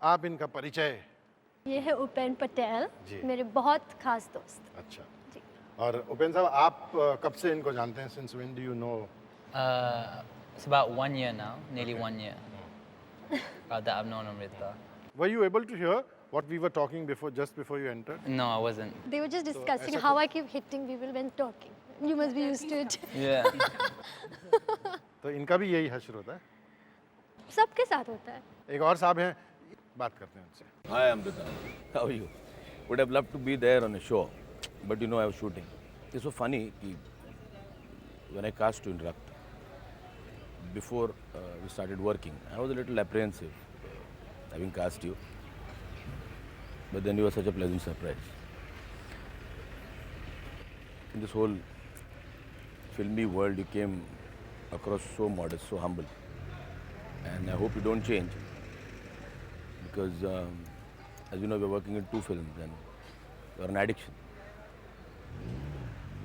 आप इनका परिचय। ये है उपेन पटेल, जी। मेरे बहुत खास दोस्त। अच्छा। जी। और उपेन साहब, आप कब से इनको जानते हैं? Since when do you know? It's about 1 year now, nearly Okay. 1 year. That I've known Amrita. Were you able to hear what we were talking before, just before you entered? No, I wasn't. They were just discussing ऐसा how कुछ- I keep hitting people when talking. You must be used to it. Yeah. तो इनका भी यही हश्र होता है। सबके साथ होता है। एक और साहब हैं, बात करते हैं उनसे। Hi Amrita, how are you? Would have loved to be there on a show, but you know I was shooting. It's so funny कि when I cast you in Rakt, before we started working, I was a little apprehensive having cast you, but then you were such a pleasant surprise. In this whole filmy world, you came across so modest, so humble, and I hope you don't change. Because as you know, we're working in 2 films and you're an addiction.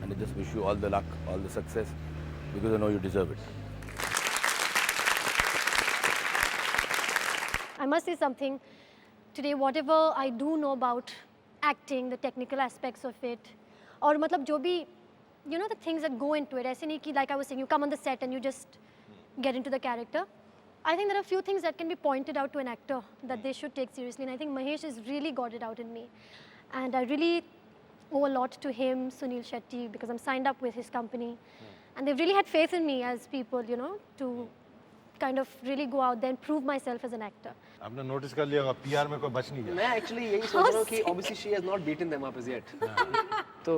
And I just wish you all the luck, all the success, because I know you deserve it. I must say something. Today, whatever I do know about acting, the technical aspects of it, और मतलब जो भी, you know, the things that go into it. ऐसे नहीं कि like I was saying, you come on the set and you just get into the character. I think there are a few things that can be pointed out to an actor that they should take seriously, and I think Mahesh has really got it out in me. And I really owe a lot to him, Sunil Shetty, because I'm signed up with his company. And they've really had faith in me as people, you know, to kind of really go out there and prove myself as an actor. आपने notice कर लिया होगा, PR में कोई बच नहीं गया। मैं एक्चुअली यही सोच रहा हूँ कि obviously she has not beaten them up as yet. तो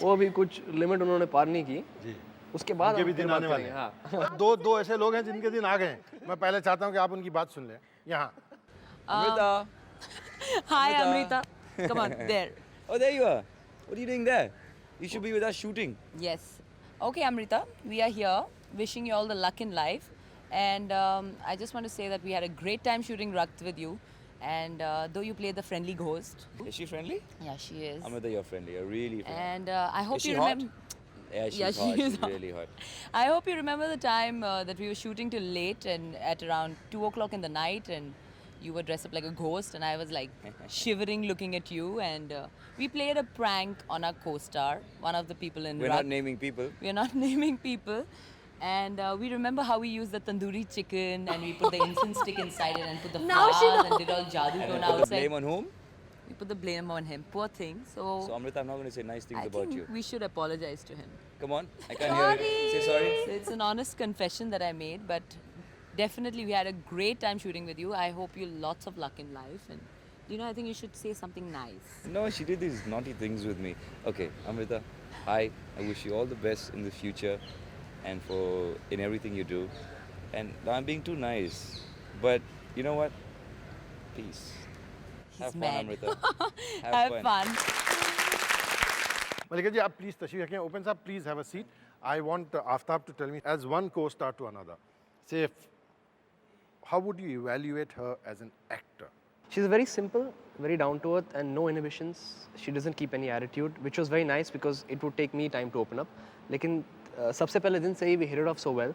वो भी कुछ लिमिट उन्होंने पार नहीं की। जी। उसके बाद उनके भी हम दिन फिर आने बात वाले करेंगे, हैं। हाँ। दो ऐसे लोग हैं जिनके दिन आ गए हैं। मैं पहले चाहता हूँ कि आप उनकी बात सुन लें। यहाँ। Amrita. Hi, Amrita. Amrita. Come on, there. Oh, there you are. What are you doing there? You should be with us shooting. Yes. Okay, Amrita, we are here wishing you all the luck in life. And I just want to say that we had a great time shooting Rakt with you. And though you play the friendly ghost. Is she friendly? Yeah, she is. Amrita, you're friendly. You're really friendly. And I hope Is she you hot? remember. Yeah, she's Yeah, hot. she is She's hot. really hot. I hope you remember the time that we were shooting till late and at around 2 o'clock in the night, and you were dressed up like a ghost, and I was like shivering looking at you. And we played a prank on our co-star, one of the people in We're Rakt. not naming people. We are not naming people. And we remember how we used the tandoori chicken and we put the incense stick inside it and put the Now she flowers and knows. did all jadoo And tone put the outside. blame on whom? We put the blame on him. Poor thing. So So Amrita, I'm not going to say nice things I about think you. we should apologize to him. Come on, I can't hear it. Say sorry. So it's an honest confession that I made, but definitely we had a great time shooting with you. I hope you lots of luck in life, and you know, I think you should say something nice. No, she did these naughty things with me. Okay, Amrita, hi. I wish you all the best in the future and in everything you do. And I'm being too nice. But you know what? Peace. Have fun, mad. Amrita. Have fun. मलिका जी, आप please तशरीफ रखें। ओपन साहब, please have a seat. I want Aftab to tell me as one co-star to another. Say, how would you evaluate her as an actor? She's very simple, very down to earth, and no inhibitions. She doesn't keep any attitude, which was very nice because it would take me time to open up. लेकिन सबसे पहले दिन से ही we hit it off so well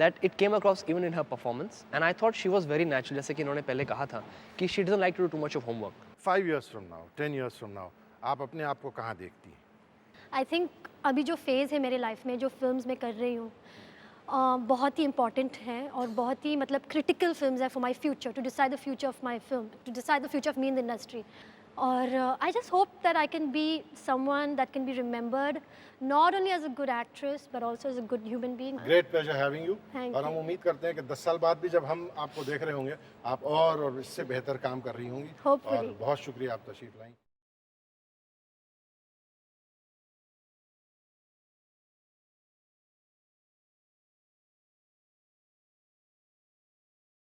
that it came across even in her performance, and I thought she was very natural. जैसे कि इन्होंने पहले कहा था कि she doesn't like to do too much of homework. 5 years from now, 10 years from now, आप अपने आप को कहाँ देखती हैं? आई थिंक अभी जो फेज़ है मेरे लाइफ में, जो फिल्म्स मैं कर रही हूँ, बहुत ही इम्पॉर्टेंट है और बहुत ही मतलब क्रिटिकल फिल्म्स है for my future, to decide the future of my film, to decide the future of me in the industry. और I just hope that I can be someone that can be remembered not only as a good actress but also as a good human being. Great pleasure having you. Thank और हम you. उम्मीद करते हैं कि 10 साल बाद भी जब हम आपको देख रहे होंगे, आप और इससे बेहतर काम कर रही होंगी। Hopefully. और बहुत शुक्रिया, आप तशरीफ लाई।